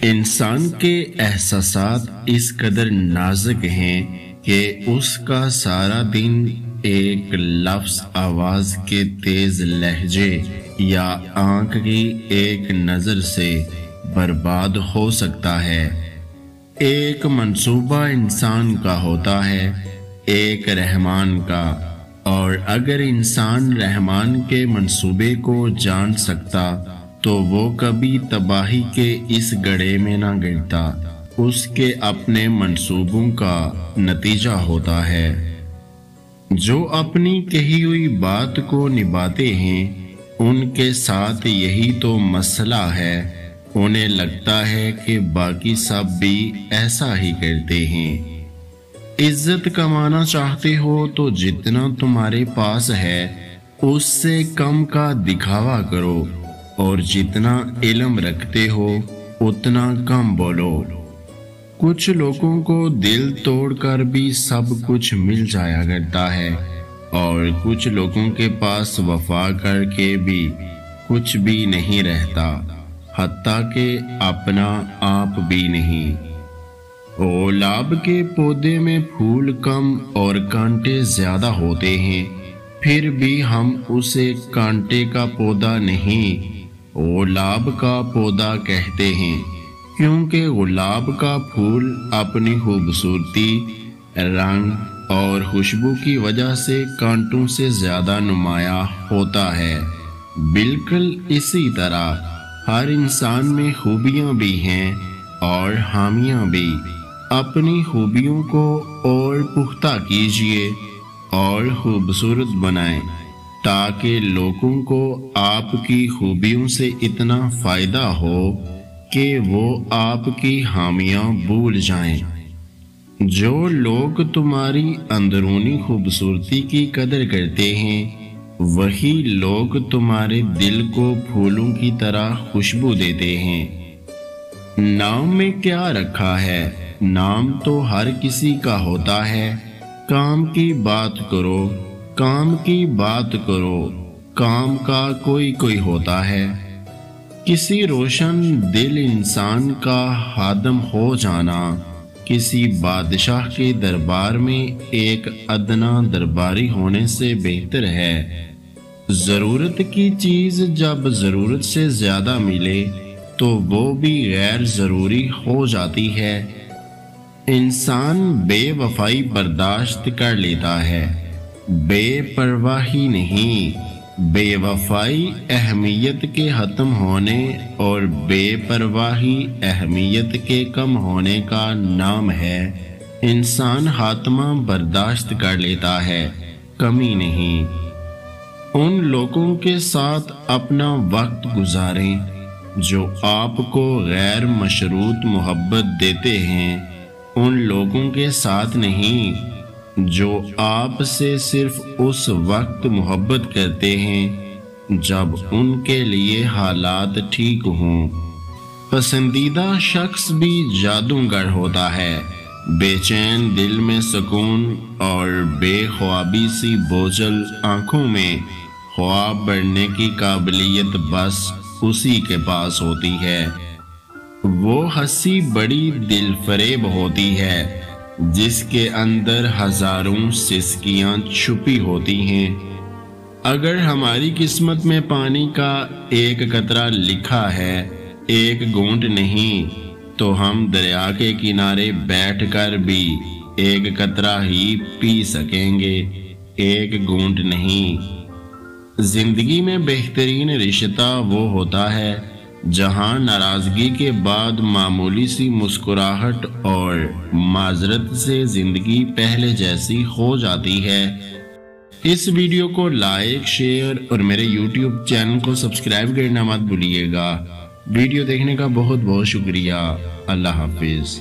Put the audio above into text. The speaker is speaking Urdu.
انسان کے احساسات اس قدر نازک ہیں کہ اس کا سارا دن ایک لفظ، آواز کے تیز لہجے یا آنکھ کی ایک نظر سے برباد ہو سکتا ہے۔ ایک منصوبہ انسان کا ہوتا ہے، ایک رحمان کا، اور اگر انسان رحمان کے منصوبے کو جان سکتا تو وہ کبھی تباہی کے اس گڑھے میں نہ گرتا۔ اس کے اپنے منصوبوں کا نتیجہ ہوتا ہے۔ جو اپنی کہی ہوئی بات کو نبھاتے ہیں ان کے ساتھ یہی تو مسئلہ ہے۔ انہیں لگتا ہے کہ باقی سب بھی ایسا ہی کرتے ہیں۔ عزت کمانا چاہتے ہو تو جتنا تمہارے پاس ہے اس سے کم کا دکھاوا کرو، اور جتنا علم رکھتے ہو اتنا کم بولو۔ کچھ لوگوں کو دل توڑ کر بھی سب کچھ مل جایا کرتا ہے، اور کچھ لوگوں کے پاس وفا کر کے بھی کچھ بھی نہیں رہتا، حتیٰ کہ اپنا آپ بھی نہیں۔ گلاب کے پودے میں پھول کم اور کانٹے زیادہ ہوتے ہیں، پھر بھی ہم اسے کانٹے کا پودا نہیں گلاب کا پودا کہتے ہیں، کیونکہ گلاب کا پھول اپنی خوبصورتی، رنگ اور خوشبو کی وجہ سے کانٹوں سے زیادہ نمایاں ہوتا ہے۔ بالکل اسی طرح ہر انسان میں خوبیاں بھی ہیں اور خامیاں بھی۔ اپنی خوبیوں کو اور پختہ کیجیے اور خوبصورت بنائیں، تاکہ لوگوں کو آپ کی خوبیوں سے اتنا فائدہ ہو کہ وہ آپ کی خامیاں بھول جائیں۔ جو لوگ تمہاری اندرونی خوبصورتی کی قدر کرتے ہیں وہی لوگ تمہارے دل کو پھولوں کی طرح خوشبو دیتے ہیں۔ نام میں کیا رکھا ہے؟ نام تو ہر کسی کا ہوتا ہے۔ کام کی بات کرو، کام کی بات کرو، کام کا کوئی کوئی ہوتا ہے۔ کسی روشن دل انسان کا خادم ہو جانا کسی بادشاہ کے دربار میں ایک ادنا درباری ہونے سے بہتر ہے۔ ضرورت کی چیز جب ضرورت سے زیادہ ملے تو وہ بھی غیر ضروری ہو جاتی ہے۔ انسان بے وفائی برداشت کر لیتا ہے، بے پرواہی نہیں۔ بے وفائی اہمیت کے ختم ہونے اور بے پرواہی اہمیت کے کم ہونے کا نام ہے۔ انسان خاتمہ برداشت کر لیتا ہے، کمی نہیں۔ ان لوگوں کے ساتھ اپنا وقت گزاریں جو آپ کو غیر مشروط محبت دیتے ہیں، ان لوگوں کے ساتھ نہیں جو آپ سے صرف اس وقت محبت کرتے ہیں جب ان کے لیے حالات ٹھیک ہوں۔ پسندیدہ شخص بھی جادوگر ہوتا ہے۔ بے چین دل میں سکون اور بے خوابی سی بوجھل آنکھوں میں خواب بڑھنے کی قابلیت بس اسی کے پاس ہوتی ہے۔ وہ ہنسی بڑی دل فریب ہوتی ہے جس کے اندر ہزاروں سسکیاں چھپی ہوتی ہیں۔ اگر ہماری قسمت میں پانی کا ایک قطرہ لکھا ہے، ایک گھونٹ نہیں، تو ہم دریا کے کنارے بیٹھ کر بھی ایک قطرہ ہی پی سکیں گے، ایک گھونٹ نہیں۔ زندگی میں بہترین رشتہ وہ ہوتا ہے جہاں ناراضگی کے بعد معمولی سی مسکراہٹ اور معذرت سے زندگی پہلے جیسی ہو جاتی ہے۔ اس ویڈیو کو لائک، شیئر اور میرے یوٹیوب چینل کو سبسکرائب کرنا مت بھولیے گا۔ ویڈیو دیکھنے کا بہت بہت شکریہ۔ اللہ حافظ۔